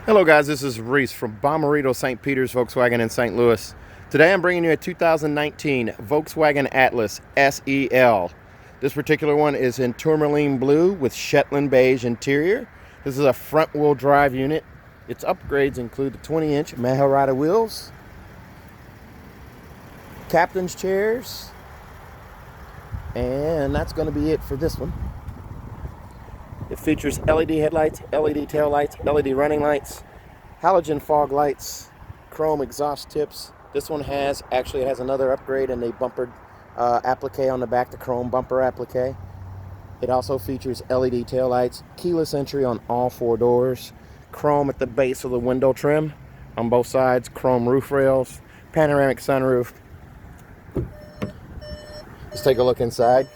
Hello guys, this is Reese from Bommarito St. Peter's Volkswagen in St. Louis. Today I'm bringing you a 2019 Volkswagen Atlas SEL. This particular one is in Tourmaline blue with Shetland beige interior. This is a front wheel drive unit. Its upgrades include the 20-inch Maharaja wheels, captain's chairs, and that's going to be it for this one. It features LED headlights, LED tail lights, LED running lights, halogen fog lights, chrome exhaust tips. This one has another upgrade in the bumper applique on the back, the chrome bumper applique. It also features LED tail lights, keyless entry on all four doors, chrome at the base of the window trim on both sides, chrome roof rails, panoramic sunroof. Let's take a look inside.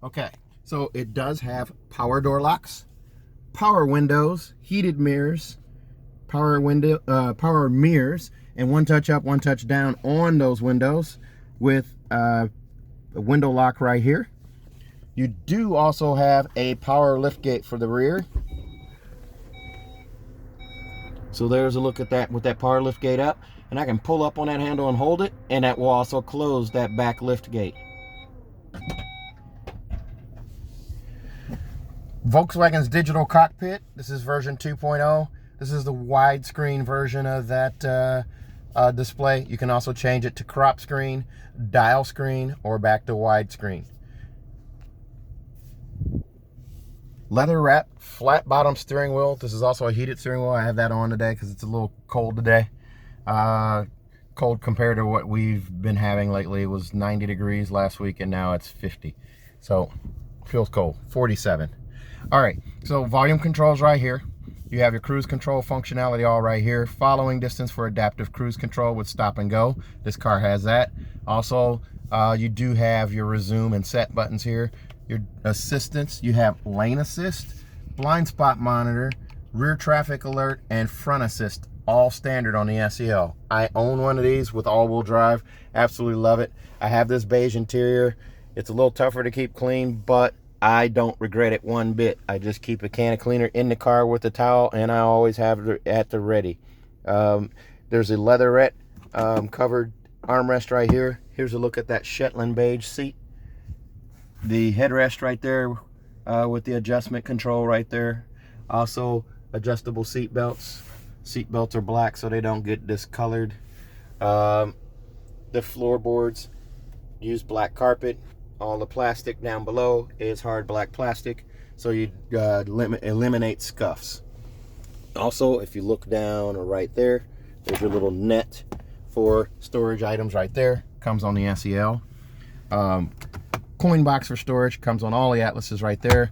Okay. So it does have power door locks, power windows, heated mirrors, power mirrors, and one touch up, one touch down on those windows with a window lock right here. You do also have a power liftgate for the rear. So there's a look at that with that power liftgate up, and I can pull up on that handle and hold it, and that will also close that back liftgate. Volkswagen's digital cockpit. This is version 2.0. This is the widescreen version of that display. You can also change it to crop screen, dial screen, or back to widescreen. Leatherette flat bottom steering wheel. This is also a heated steering wheel. I have that on today because it's a little cold today. Cold compared to what we've been having lately. It was 90 degrees last week and now it's 50. So feels cold. 47. All right, so volume controls right here. You have your cruise control functionality all right here. Following distance for adaptive cruise control with stop and go. This car has that. Also, you do have your resume and set buttons here. Your assistance, you have lane assist, blind spot monitor, rear traffic alert, and front assist, all standard on the SEL. I own one of these with all-wheel drive. Absolutely love it. I have this beige interior. It's a little tougher to keep clean, but I don't regret it one bit. I just keep a can of cleaner in the car with a towel, and I always have it at the ready. There's a leatherette covered armrest right here. Here's a look at that Shetland beige seat. The headrest right there with the adjustment control right there. Also adjustable seat belts. Seat belts are black so they don't get discolored. The floorboards use black carpet. All the plastic down below is hard black plastic, so you eliminate scuffs. Also, if you look down right there, there's your little net for storage items right there. Comes on the SEL. Coin box for storage comes on all the Atlases right there.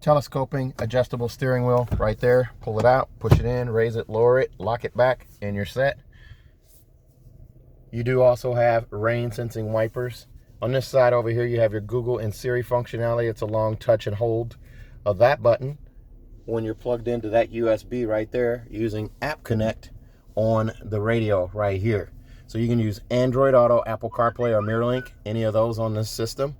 Telescoping, adjustable steering wheel right there. Pull it out, push it in, raise it, lower it, lock it back, and you're set. You do also have rain sensing wipers. On this side over here, you have your Google and Siri functionality. It's a long touch and hold of that button when you're plugged into that USB right there using App Connect on the radio right here. So you can use Android Auto, Apple CarPlay, or MirrorLink, any of those on this system.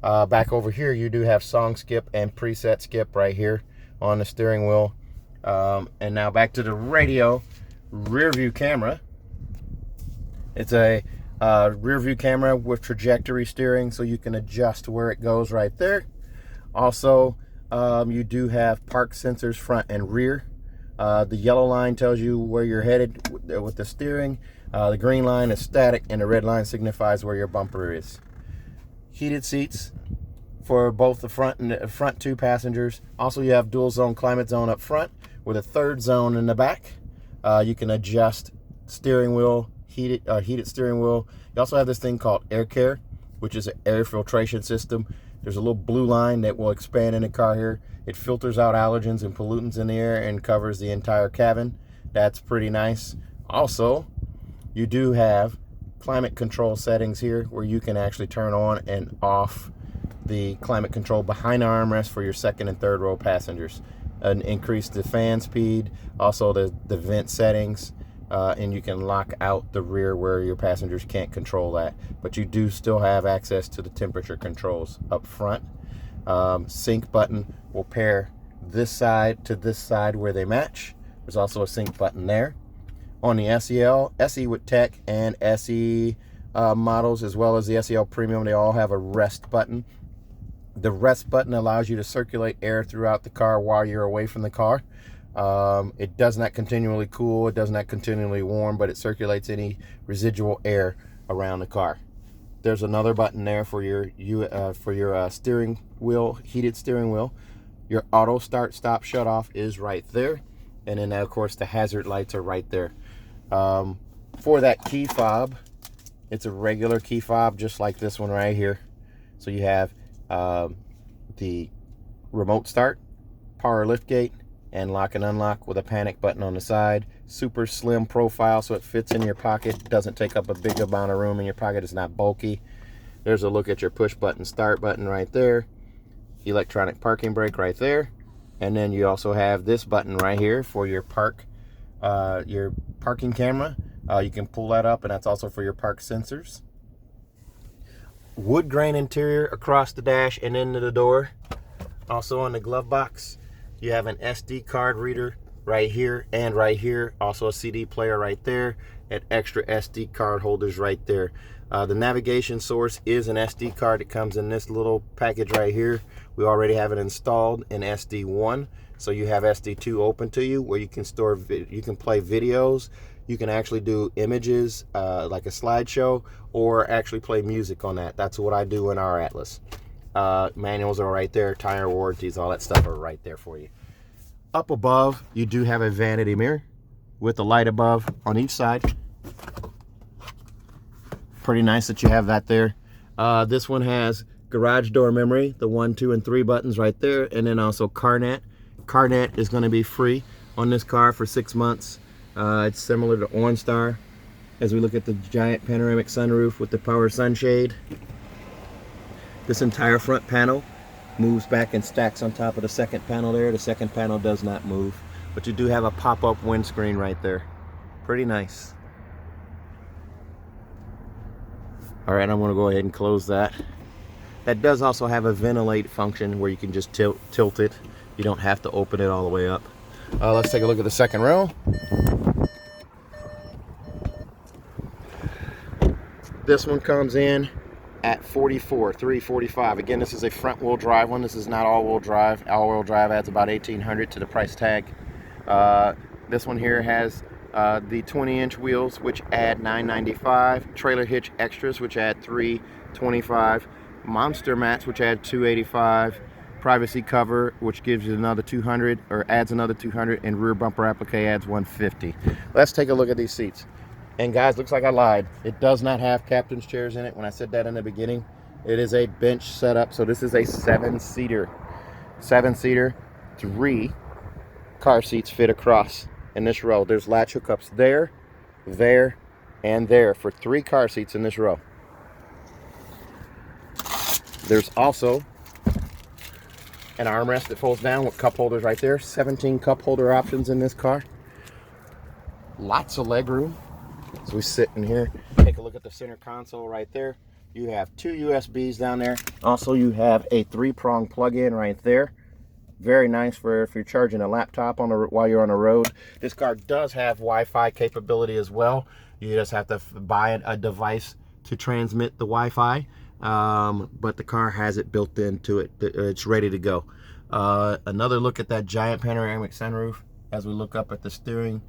Back over here, you do have song skip and preset skip right here on the steering wheel. And now back to the radio rear view camera. It's a rear view camera with trajectory steering, so you can adjust where it goes right there. Also, you do have park sensors front and rear. The yellow line tells you where you're headed with the steering. The green line is static, and the red line signifies where your bumper is. Heated seats for both the front and the front two passengers. Also, you have dual zone climate zone up front with a third zone in the back. You can adjust steering wheel, heated steering wheel. You also have this thing called Air Care, which is an air filtration system. There's a little blue line that will expand in the car here. It filters out allergens and pollutants in the air and covers the entire cabin. That's pretty nice. Also, you do have climate control settings here where you can actually turn on and off the climate control behind the armrest for your second and third row passengers, and increase the fan speed, also the vent settings. And you can lock out the rear where your passengers can't control that, but you do still have access to the temperature controls up front. Sync button will pair this side to this side where they match. There's also a sync button there. On the SEL, SE with Tech, and SE models, as well as the SEL Premium, they all have a rest button. The rest button allows you to circulate air throughout the car while you're away from the car. It does not continually cool, it does not continually warm, but it circulates any residual air around the car. There's another button there for your steering wheel, heated steering wheel. Your auto start, stop, shut off is right there. And then of course the hazard lights are right there. For that key fob, it's a regular key fob just like this one right here. So you have the remote start, power liftgate, and lock and unlock with a panic button on the side. Super slim profile, so it fits in your pocket, doesn't take up a big amount of room in your pocket, it's not bulky. There's a look at your push button start button right there, electronic parking brake right there, and then you also have this button right here for your parking camera. You can pull that up, and that's also for your park sensors. Wood grain interior across the dash and into the door. Also on the glove box, you have an SD card reader right here and right here. Also a CD player right there, and extra SD card holders right there. The navigation source is an SD card. It comes in this little package right here. We already have it installed in SD1, so you have SD2 open to you, where you can store, you can play videos, you can actually do images like a slideshow, or actually play music on that. That's what I do in our Atlas. Manuals are right there, tire warranties, all that stuff are right there for you. Up above, you do have a vanity mirror with a light above on each side. Pretty nice that you have that there. This one has garage door memory, the 1, 2, and 3 buttons right there, and then also CarNet. CarNet is going to be free on this car for 6 months. It's similar to OnStar. As we look at the giant panoramic sunroof with the power sunshade, this entire front panel moves back and stacks on top of the second panel there. The second panel does not move, but you do have a pop-up windscreen right there. Pretty nice. All right, I'm going to go ahead and close that. That does also have a ventilate function where you can just tilt it. You don't have to open it all the way up. Let's take a look at the second row. This one comes in at 345. Again, this is a front wheel drive one. This is not all wheel drive. All wheel drive adds about $1,800 to the price tag. This one here has the 20-inch wheels, which add $995. Trailer hitch extras, which add $325. Monster mats, which add $285. Privacy cover, which gives you another $200, or adds another $200, and rear bumper applique adds $150. Let's take a look at these seats. And guys, looks like I lied. It does not have captain's chairs in it. When I said that in the beginning, it is a bench setup. So this is a 7-seater. 7-seater, 3 car seats fit across in this row. There's latch hookups there, there, and there for 3 car seats in this row. There's also an armrest that folds down with cup holders right there. 17 cup holder options in this car. Lots of leg room. As we sit in here, take a look at the center console right there. You have 2 USBs down there. Also, you have a 3-prong plug-in right there. Very nice for if you're charging a laptop while you're on the road. This car does have Wi-Fi capability as well. You just have to buy a device to transmit the Wi-Fi, but the car has it built into it. It's ready to go. Another look at that giant panoramic sunroof as we look up at the steering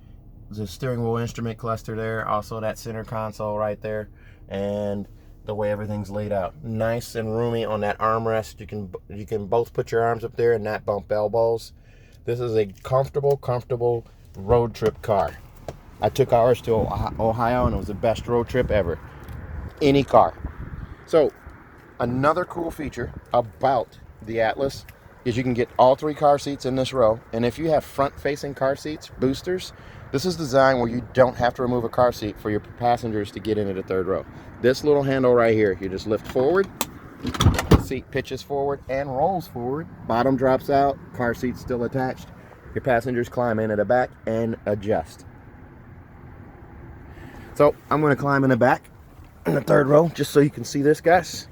wheel instrument cluster there. Also that center console right there, and the way everything's laid out, nice and roomy on that armrest. You can both put your arms up there and not bump elbows. This is a comfortable road trip car. I took ours to Ohio, and it was the best road trip ever. Any car. So another cool feature about the Atlas is you can get all 3 car seats in this row. And if you have front-facing car seats, boosters, this is designed where you don't have to remove a car seat for your passengers to get into the 3rd row. This little handle right here, you just lift forward, the seat pitches forward and rolls forward, bottom drops out, car seat's still attached. Your passengers climb into the back and adjust. So I'm going to climb in the back in the 3rd row just so you can see this, guys,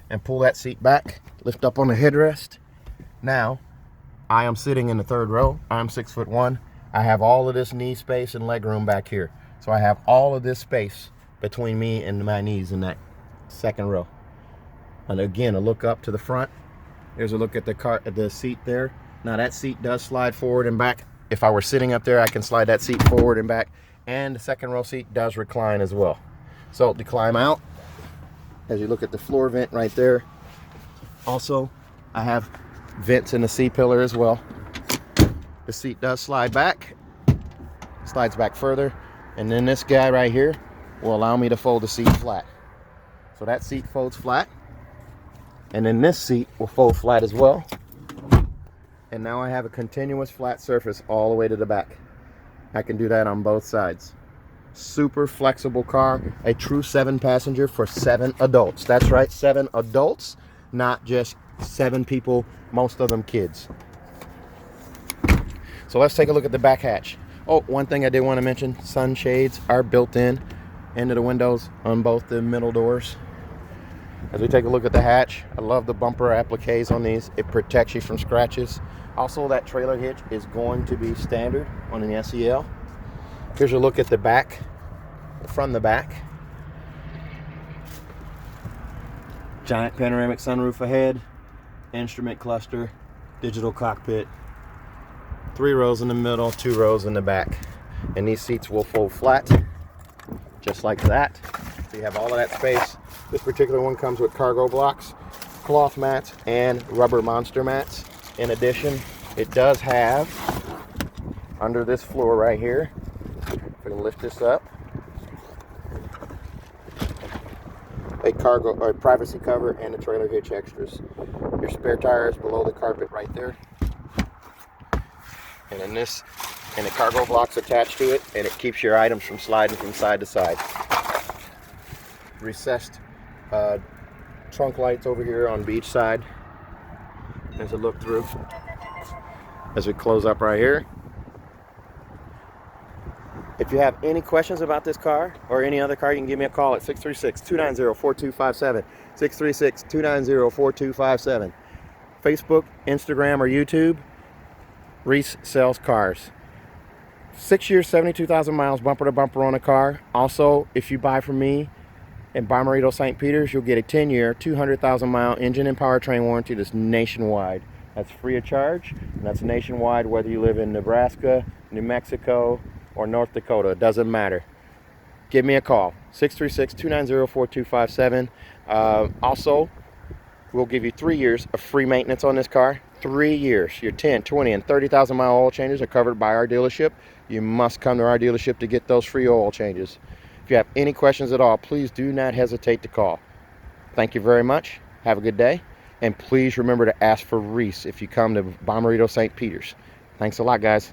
and pull that seat back, lift up on the headrest. Now I am sitting in the third row. I'm 6'1". I have all of this knee space and leg room back here. So I have all of this space between me and my knees in that second row. And again, a look up to the front. There's a look at the seat there. Now that seat does slide forward and back. If I were sitting up there, I can slide that seat forward and back. And the second row seat does recline as well. So to climb out, as you look at the floor vent right there. Also, I have vents in the C-pillar as well. The seat does slide back, slides back further, and then this guy right here will allow me to fold the seat flat. So that seat folds flat, and then this seat will fold flat as well. And now I have a continuous flat surface all the way to the back. I can do that on both sides. Super flexible car, a true 7-passenger for 7 adults. That's right, 7 adults, not just 7 people, most of them kids. So let's take a look at the back hatch. Oh, one thing I did want to mention, sunshades are built in into the windows on both the middle doors. As we take a look at the hatch, I love the bumper appliques on these. It protects you from scratches. Also, that trailer hitch is going to be standard on an SEL. Here's a look at the back, from the back. Giant panoramic sunroof ahead, instrument cluster, digital cockpit, 3 rows in the middle, 2 rows in the back. And these seats will fold flat, just like that. So you have all of that space. This particular one comes with cargo blocks, cloth mats, and rubber monster mats. In addition, it does have, under this floor right here, if I can lift this up, a cargo or privacy cover and a trailer hitch extras. Your spare tires below the carpet right there. And then this, and the cargo blocks attached to it, and it keeps your items from sliding from side to side. Recessed trunk lights over here on Beige side. There's a look through. As we close up right here. If you have any questions about this car or any other car, you can give me a call at 636-290-4257. 636-290-4257. Facebook, Instagram, or YouTube. Reese sells cars. 6 years, 72,000 miles, bumper to bumper on a car. Also, if you buy from me in Bomarito, St. Peters, you'll get a 10-year, 200,000-mile engine and powertrain warranty that's nationwide. That's free of charge, and that's nationwide whether you live in Nebraska, New Mexico, or North Dakota. It doesn't matter. Give me a call, 636-290-4257. Also, we'll give you 3 years of free maintenance on this car. 3 years. Your 10, 20, and 30,000 mile oil changes are covered by our dealership. You must come to our dealership to get those free oil changes. If you have any questions at all, please do not hesitate to call. Thank you very much. Have a good day. And please remember to ask for Reese if you come to Bomarito, St. Peters. Thanks a lot, guys.